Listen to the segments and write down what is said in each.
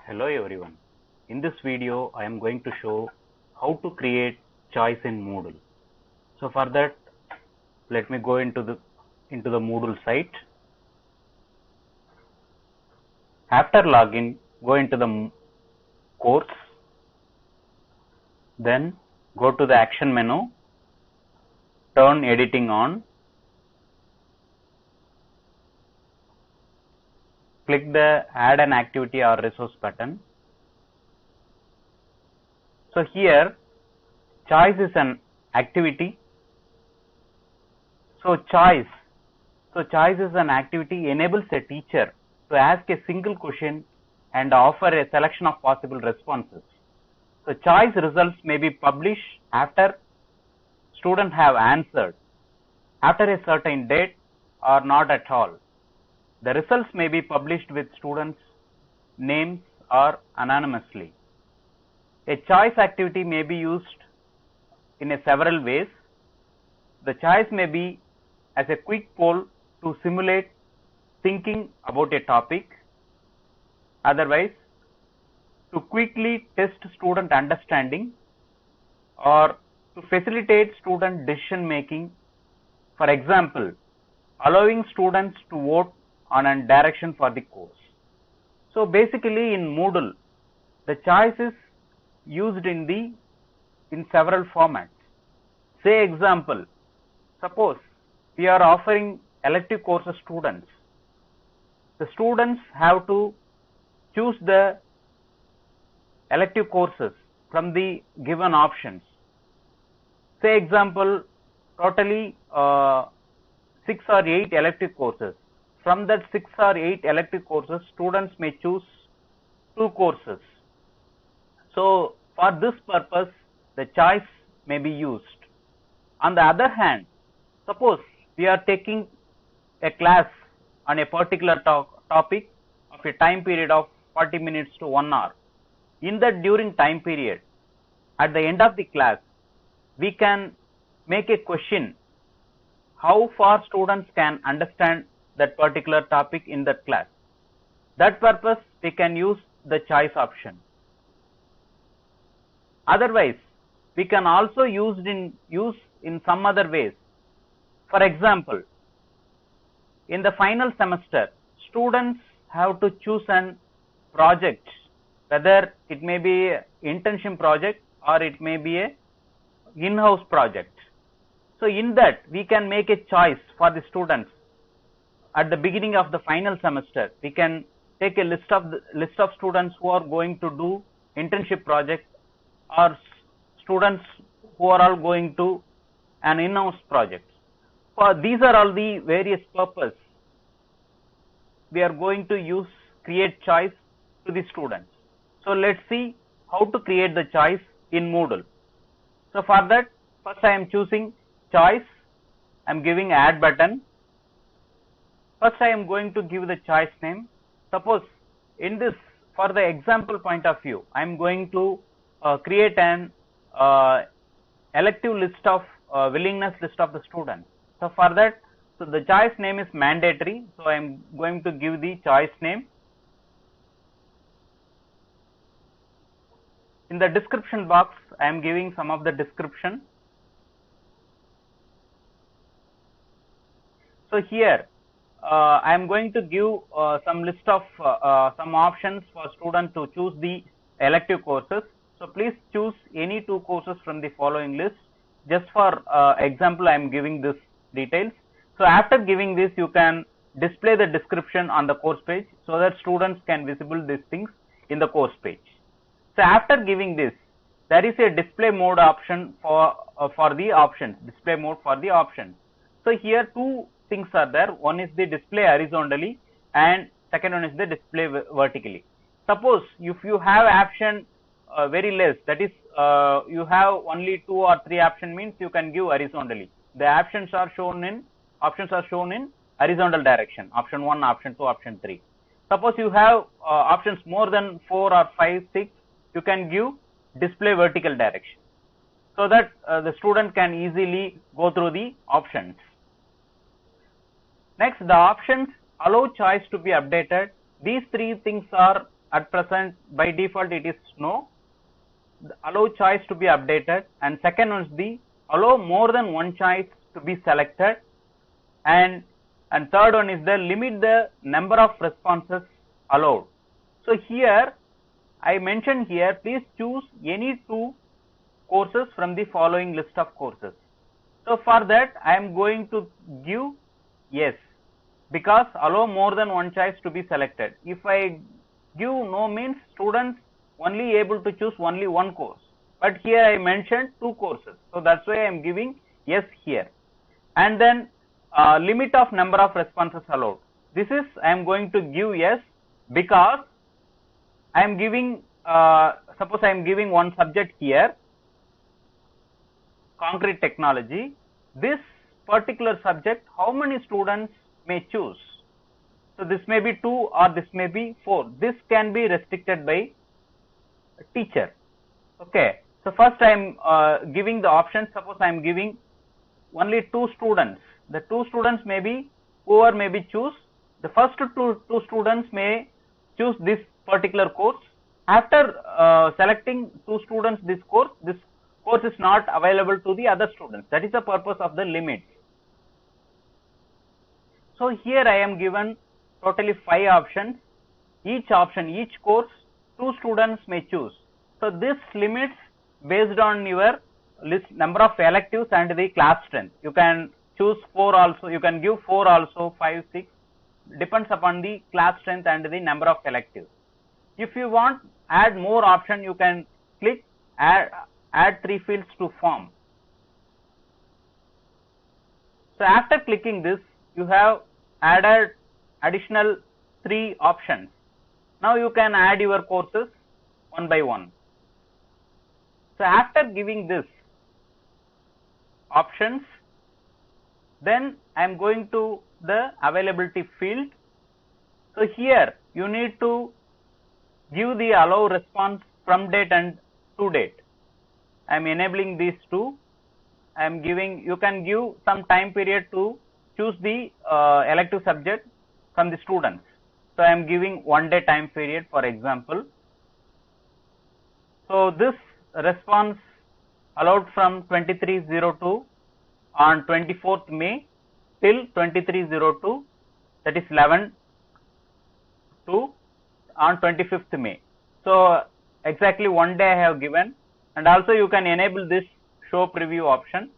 Hello everyone. In this video, I am going to show how to create choice in Moodle. So for that, let me go into the Moodle site. After login, go into the course, then go to the action menu, turn editing on, click the add an activity or resource button. So here choice is an activity. So choice is an activity enables a teacher to ask a single question and offer a selection of possible responses. So choice results may be published after students have answered after a certain date or not at all. The results may be published with students' names or anonymously. A choice activity may be used in several ways. The choice may be as a quick poll to simulate thinking about a topic. Otherwise, to quickly test student understanding or to facilitate student decision making. For example, allowing students to vote on a direction for the course. So basically in Moodle, the choice is used in several formats. Say example, suppose we are offering elective courses students. The students have to choose the elective courses from the given options. Say example, totally 6 or 8 elective courses. From that 6 or 8 elective courses, students may choose 2 courses. So for this purpose, the choice may be used. On the other hand, suppose we are taking a class on a particular topic of a time period of 40 minutes to 1 hour. In that during time period, at the end of the class, we can make a question how far students can understand that particular topic in that class. That purpose we can use the choice option. Otherwise, we can also use in some other ways. For example, in the final semester, students have to choose an project, whether it may be an internship project or it may be a in-house project. So in that, we can make a choice for the students. At the beginning of the final semester, we can take a list of students who are going to do internship project or students who are all going to an in-house project. For these are all the various purposes we are going to create choice to the students. So let's see how to create the choice in Moodle. So for that, first I am choosing choice. I am giving add button. First I am going to give the choice name. Suppose in this, for the example point of view, I am going to create an elective list of willingness list of the students. So for that, so the choice name is mandatory. So I am going to give the choice name. In the description box, I am giving some of the description. So here I am going to give some list of some options for students to choose the elective courses. So please choose any 2 courses from the following list. Just for example, I am giving this details. So after giving this, you can display the description on the course page so that students can visible these things in the course page. So after giving this, there is a display mode option for the options. Display mode for the options. So here 2 things are there. One is the display horizontally and second one is the display vertically. Suppose if you have option very less, that is you have only 2 or 3 option, means you can give horizontally. The options are shown in horizontal direction, option 1, option 2, option 3. Suppose you have options more than 4 or 5, 6, you can give display vertical direction, so that the student can easily go through the options. Next, the options allow choice to be updated. These 3 things are at present by default it is no. Allow choice to be updated, and second one is the allow more than one choice to be selected, and third one is the limit the number of responses allowed. So here I mentioned here, please choose any two courses from the following list of courses. So for that I am going to give yes, because allow more than one choice to be selected. If I give no means students only able to choose only one course, but here I mentioned two courses, so that's why I am giving yes here. And then limit of number of responses allowed, this is I am going to give yes because I am giving suppose I am giving one subject here, concrete technology. This particular subject, how many students may choose? So this may be 2 or this may be 4. This can be restricted by teacher. Okay. So first I am giving the option. Suppose I am giving only 2 students. The 2 students may be whoever may be choose. The first two students may choose this particular course. After selecting 2 students this course is not available to the other students. That is the purpose of the limit. So here I am given totally 5 options. Each course 2 students may choose. So this limits based on your list number of electives and the class strength. You can choose 4 also, you can give 4 also, 5, 6, depends upon the class strength and the number of electives. If you want add more option, you can click add 3 fields to form. So after clicking this, you have added additional 3 options. Now you can add your courses one by one. So after giving this options, then I am going to the availability field. So here you need to give the allow response from date and to date. I am enabling these two. I am giving, you can give some time period to choose the elective subject from the students. So I am giving 1 day time period, for example. So this response allowed from 2302 on 24th May till 2302, that is 11 to on 25th May. So exactly 1 day I have given, and also you can enable this show preview option.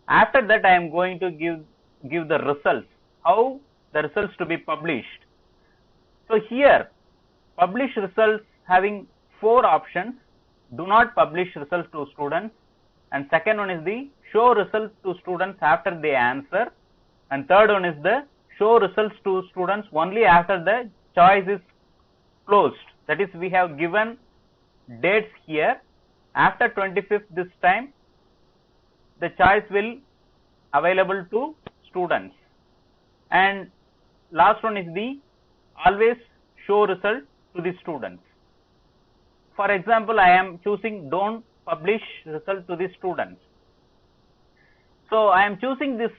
After that I am going to give the results, how the results to be published. So here publish results having 4 options. Do not publish results to students, and second one is the show results to students after they answer, and third one is the show results to students only after the choice is closed. That is, we have given dates here. After 25th this time the choice will available to students, and last one is the always show result to the students. For example, I am choosing don't publish result to the students. So I am choosing this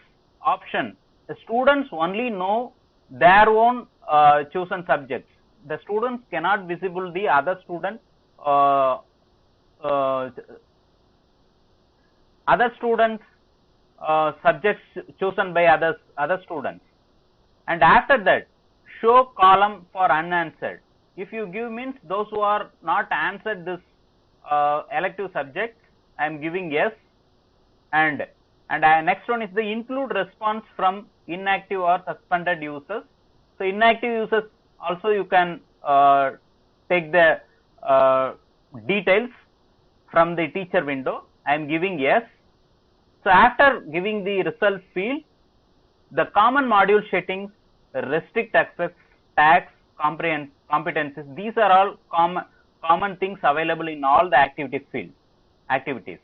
option. The students only know their own chosen subjects. The students cannot visible the other student subjects chosen by other students. And after that, show column for unanswered. If you give means those who are not answered this elective subject, I am giving yes. And next one is the include response from inactive or suspended users. So inactive users also you can take the details from the teacher window. I am giving yes. So after giving the result field, the common module settings, restrict access, tags, competencies, these are all common things available in all the activity field activities.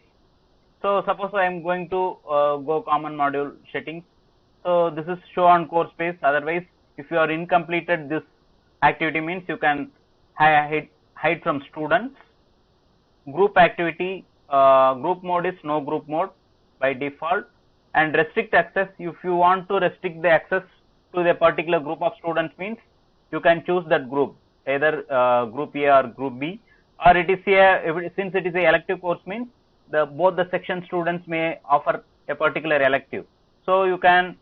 So suppose I am going to go common module settings. So this is show on course page. Otherwise, if you are incompleted this activity means you can hide from students. Group activity, group mode is no group mode by default, and restrict access, if you want to restrict the access to the particular group of students means you can choose that group. either group A or group B, or it is since it is a elective course means both the section students may offer a particular elective. So you can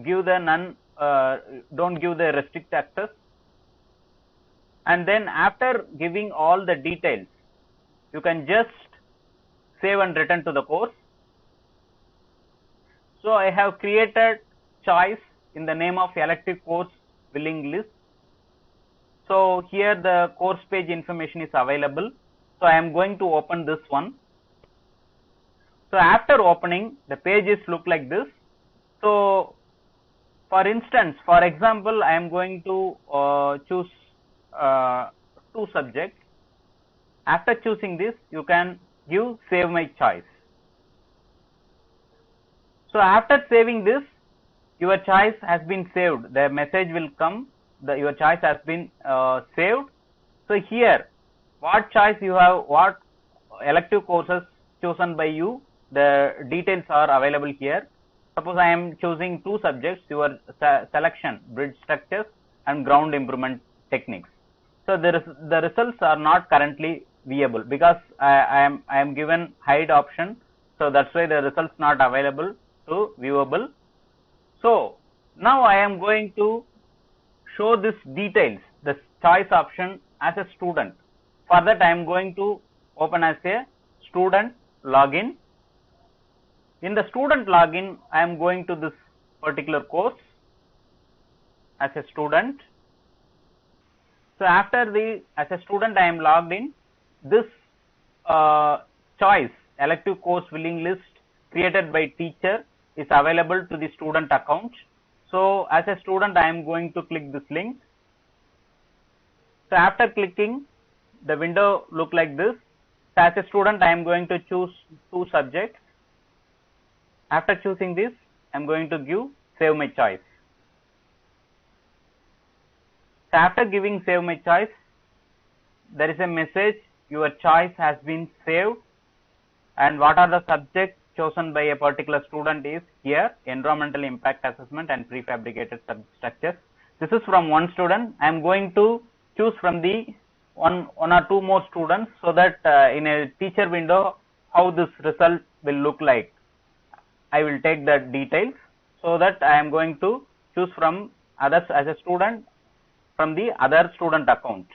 give the don't give the restrict access, and then after giving all the details, you can just save and return to the course. So I have created choice in the name of elective course willing list. So here the course page information is available. So I am going to open this one. So after opening, the pages look like this. So for instance, for example, I am going to choose 2 subjects. After choosing this, you can give save my choice. So after saving this, your choice has been saved. The message will come, your choice has been saved. So here, what choice you have, what elective courses chosen by you, the details are available here. Suppose I am choosing 2 subjects, your selection, bridge structures and ground improvement techniques. So the results are not currently viewable because I am given hide option. So that's why the results not available to viewable. So now I am going to show this details, the choice option as a student. For that I am going to open as a student login. In the student login, I am going to this particular course as a student. So after as a student I am logged in, this choice elective course willing list created by teacher is available to the student account. So as a student I am going to click this link. So after clicking, the window look like this. So as a student I am going to choose 2 subjects. After choosing this, I am going to give save my choice. So after giving save my choice, there is a message, your choice has been saved, and what are the subjects chosen by a particular student is here, environmental impact assessment and prefabricated substructures. This is from one student. I am going to choose from the one or 2 more students, so that in a teacher window how this result will look like. I will take the details, so that I am going to choose from others as a student from the other student account.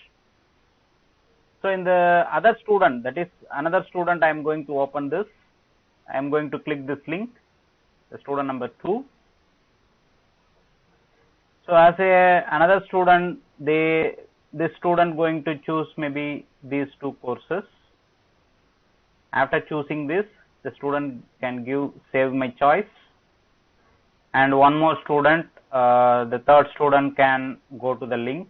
So in the other student, that is another student, I am going to open this. I am going to click this link, the student number 2. So as another student, this student going to choose maybe these 2 courses. After choosing this, the student can give save my choice, and one more student, the third student can go to the link.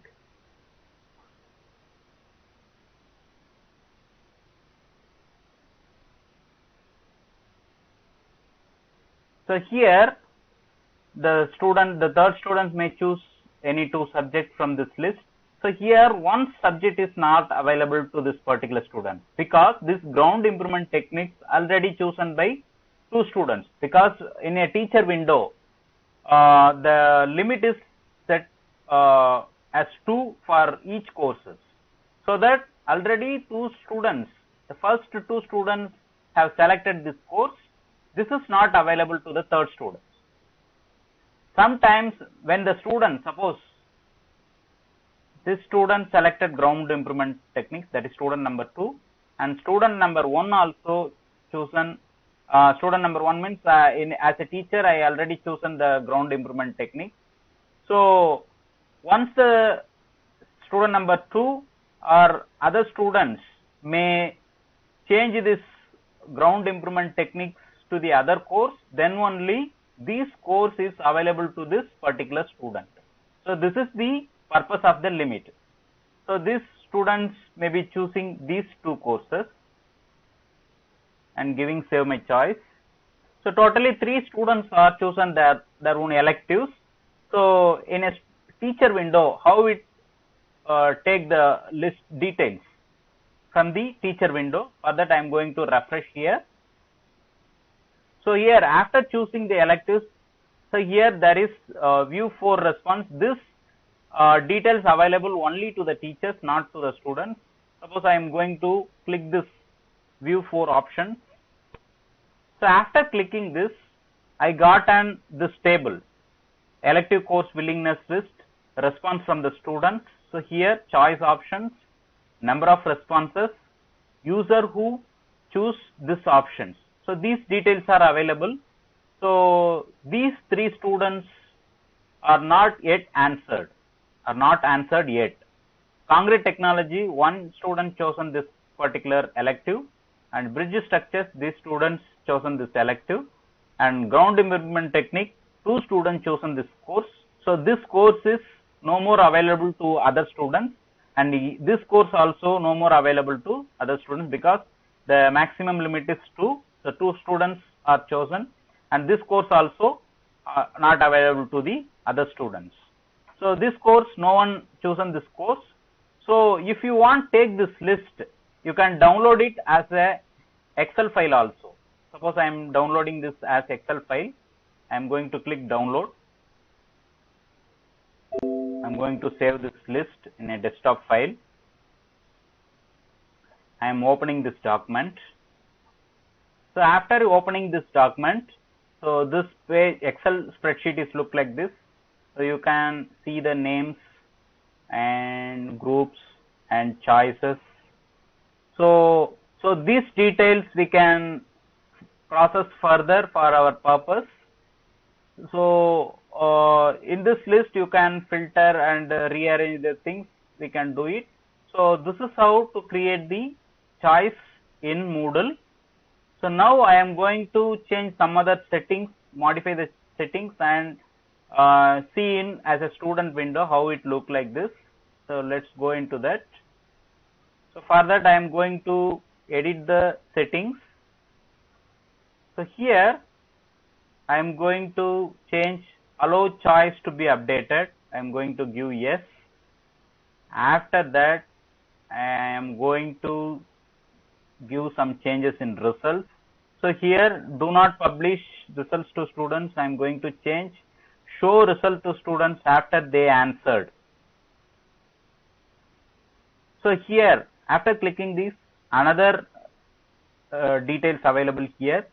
So here the third student may choose any 2 subjects from this list. So here one subject is not available to this particular student, because this ground improvement techniques already chosen by 2 students, because in a teacher window the limit is set as 2 for each courses, so that already 2 students, the first 2 students have selected this course. This is not available to the third student. Sometimes when the student, suppose this student selected ground improvement techniques, that is student number 2, and student number 1 also chosen. Student number 1 means as a teacher I already chosen the ground improvement technique. So once the student number 2 or other students may change this ground improvement techniques to the other course, then only this course is available to this particular student. So this is the purpose of the limit. So these students may be choosing these 2 courses and giving save my choice. So totally 3 students are chosen their own electives. So in a teacher window, how it take the list details from the teacher window. For that I am going to refresh here. So here after choosing the electives, so here there is view for response. This details available only to the teachers, not to the students. Suppose I am going to click this view for options. So after clicking this, I got this table, elective course willingness list, response from the students. So here choice options, number of responses, user who choose this options. So these details are available. So these 3 students are not yet answered, yet. Concrete technology, 1 student chosen this particular elective, and bridge structures, these students chosen this elective, and ground improvement technique, 2 students chosen this course. So this course is no more available to other students, and this course also no more available to other students because the maximum limit is 2. The 2 students are chosen, and this course also not available to the other students. So this course, no one chosen this course. So if you want take this list, you can download it as a Excel file also. Suppose I am downloading this as Excel file. I am going to click download. I am going to save this list in a desktop file. I am opening this document. So after opening this document, so this page Excel spreadsheet is look like this. So you can see the names and groups and choices. So these details we can process further for our purpose. So in this list you can filter and rearrange the things, we can do it. So this is how to create the choice in Moodle. So now I am going to change some other settings, modify the settings, and see in as a student window how it look like this. So let's go into that. So for that I am going to edit the settings. So here I am going to change allow choice to be updated. I am going to give yes. After that I am going to give some changes in results. So here do not publish results to students. I am going to change show result to students after they answered. So here after clicking this, another details available here,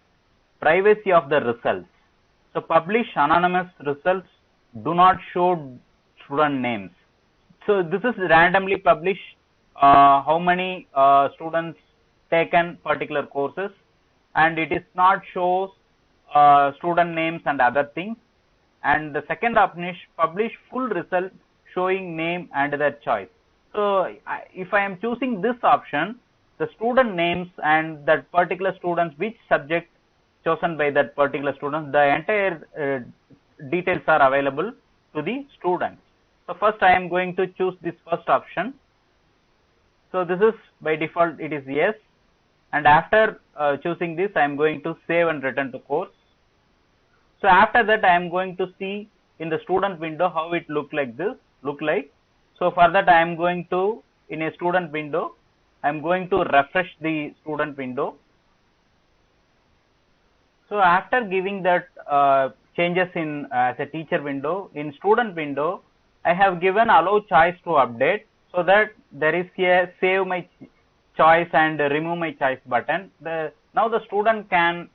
privacy of the results. So publish anonymous results, do not show student names. So this is randomly publish how many students taken particular courses, and it is not shows student names and other things. And the second option is publish full result showing name and their choice. So if I am choosing this option, the student names and that particular students, which subject chosen by that particular student, the entire details are available to the students. So first I am going to choose this first option. So this is by default it is yes, and after choosing this I am going to save and return to course. So after that I am going to see in the student window how it look like. So for that I am going to, in a student window, I am going to refresh the student window. So after giving that changes in as a teacher window, in student window I have given allow choice to update, so that there is a save my choice and remove my choice button. Now the student can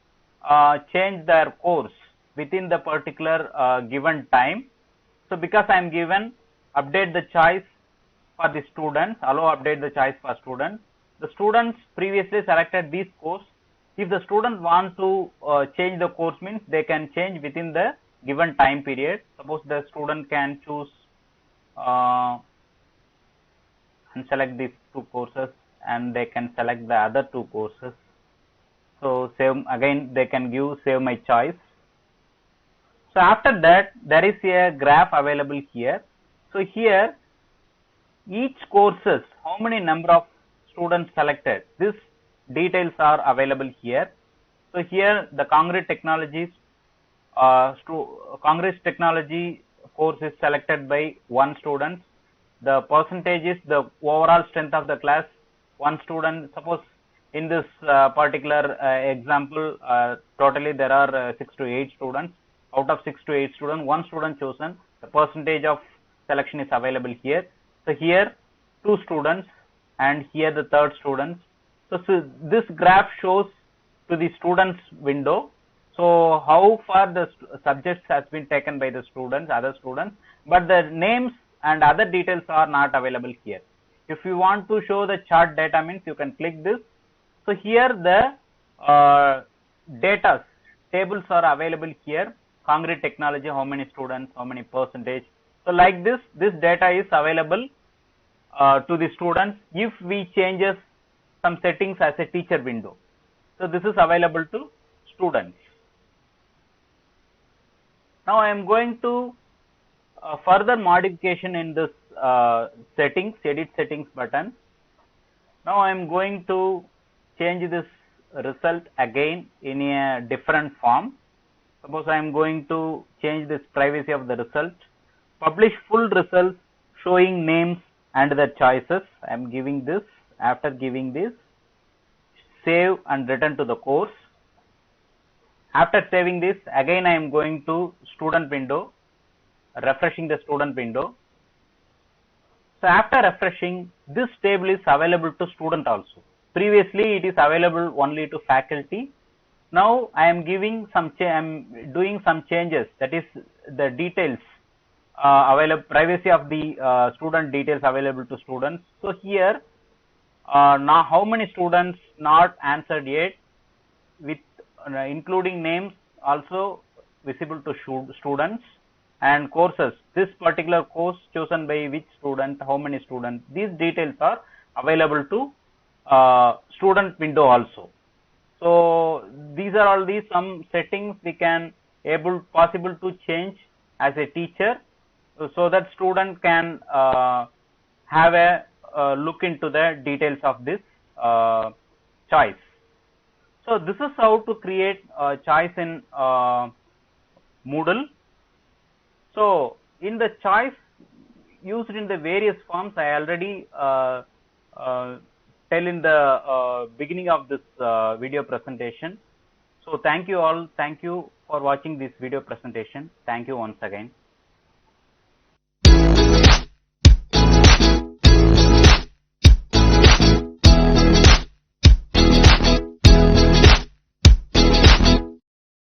change their course within the particular given time. So because I am given update the choice for the students, allow update the choice for students. The students previously selected this course. If the student want to change the course, means they can change within the given time period. Suppose the student can choose and select these 2 courses, and they can select the other 2 courses. So save again, they can give save my choice. So after that there is a graph available here. So here each courses, how many number of students selected, this details are available here. So here the Congress Technologies course is selected by 1 student. The percentage is the overall strength of the class, 1 student. Suppose in this particular example, totally there are 6 to 8 students. Out of 6 to 8 students, 1 student chosen. The percentage of selection is available here. So here 2 students and here the third student. So this graph shows to the students window. So how far the subjects has been taken by the students, other students, but the names and other details are not available here. If you want to show the chart data means you can click this. So here the data tables are available here. Concrete technology, how many students, how many percentage. So like this data is available to the students if we changes some settings as a teacher window. So this is available to students. Now I am going to further modification in this settings, edit settings button. Now I am going to change this result again in a different form. Suppose I am going to change this privacy of the result, publish full results showing names and the choices. I am giving this. After giving this, save and return to the course. After saving this, again I am going to student window, refreshing the student window. So after refreshing, this table is available to student also. Previously it is available only to faculty. Now I am giving some I am doing some changes, that is the details available, privacy of the student details available to students. So here now how many students not answered yet, with including names also visible to students, and courses, this particular course chosen by which student, how many students, these details are available to student window also. So these are all these some settings we can possible to change as a teacher, so that student can have a look into the details of this choice. So this is how to create a choice in Moodle. So in the choice used in the various forms, I already tell in the beginning of this video presentation. So thank you all. Thank you for watching this video presentation. Thank you once again.